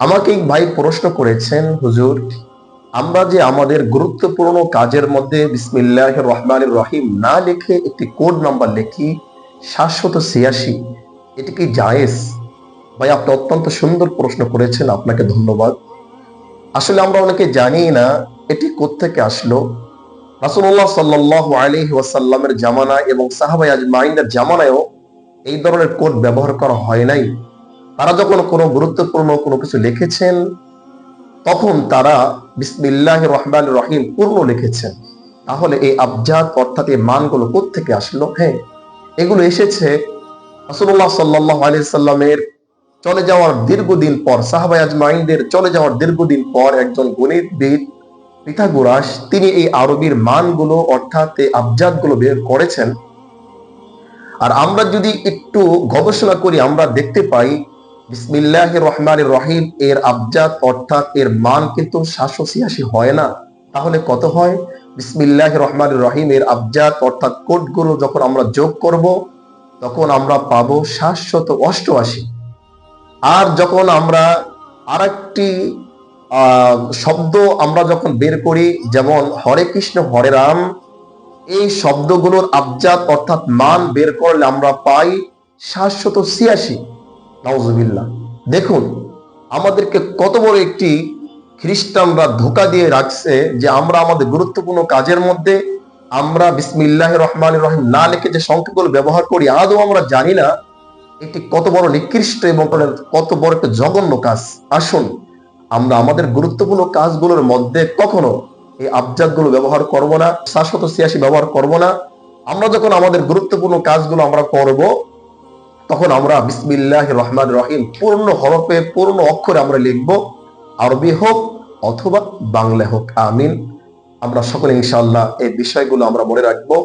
আমাকে এক ভাই প্রশ্ন করেছেন, হুজুর, আমরা যে আমাদের গুরুত্বপূর্ণ কাজের মধ্যে বিসমিল্লাহির রহমানির রহিম না লিখে একটি কোড নাম্বার লিখি 786, এটি কি জায়েজ? ভাই, আপনি অত্যন্ত সুন্দর প্রশ্ন করেছেন, আপনাকে ধন্যবাদ। আসলে আমরা অনেকে জানি না এটি কোত্থেকে আসলো। রাসূলুল্লাহ সাল্লাল্লাহু আলাইহি ওয়াসাল্লামের জামানায় এবং সাহাবায়ে আজমাইনের জামানায়ও এই ধরনের কোড ব্যবহার করা হয় নাই। তারা যখন কোনো গুরুত্বপূর্ণ কোনো কিছু লিখেছেন, তখন তারা বিসমিল্লাহির রহমানির রহিম পূর্ণ লিখেছেন। তাহলে এই আবজাদ অর্থাৎ এই মানগুলো কোত্থেকে আসলো? হ্যাঁ, এগুলো এসেছে রাসূলুল্লাহ সাল্লাল্লাহু আলাইহি সাল্লামের চলে যাওয়ার দীর্ঘদিন পর, সাহাবায়ে আজমাইনদের চলে যাওয়ার দীর্ঘদিন পর একজন গণিতবিদ পিথাগোরাস তিনি এই আরবির মানগুলো অর্থাৎ এই আবজাদগুলো বের করেছেন। আর আমরা যদি একটু গবেষণা করি আমরা দেখতে পাই বিসমিল্লাহির রহমানির রহিম এর আবজাদ অর্থাৎ এর মান কিন্তু 786 হয় না। তাহলে কত হয়? বিসমিল্লাহির রহমানির রহিম এর আবজাদ অর্থাৎ কোডগুলো যখন আমরা যোগ করব তখন আমরা পাবো 788। আর যখন আমরা আরেকটি শব্দ আমরা যখন বের করি, যেমন হরে কৃষ্ণ হরে রাম, এই শব্দগুলোর আবজাদ অর্থাৎ মান বের করলে আমরা পাই 786। নাউজুবিল্লাহ। দেখুন, আমাদেরকে কত বড় একটি খ্রিস্টানরা ধোঁকা দিয়ে রাখছে যে আমরা আমাদের গুরুত্বপূর্ণ কাজের মধ্যে আমরা বিসমিল্লাহির রহমানির রহিম না লিখে যে সংখ্যাগুলো ব্যবহার করি, আদৌ আমরা জানি না এটি কত বড় নিকৃষ্ট এবং কত বড় একটা জঘন্য কাজ। আসুন, আমরা আমাদের গুরুত্বপূর্ণ কাজগুলোর মধ্যে কখনো এই আবজাদগুলো ব্যবহার করব না, 786 ব্যবহার করব না। আমরা যখন আমাদের গুরুত্বপূর্ণ কাজগুলো আমরা করব তখন আমরা বিসমিল্লাহির রহমানির রহিম পূর্ণ হরফে পূর্ণ অক্ষরে আমরা লিখব, আরবি হোক অথবা বাংলা হোক। আমিন। আমরা সকলে ইনশাআল্লাহ এই বিষয়গুলো আমরা মনে রাখবো।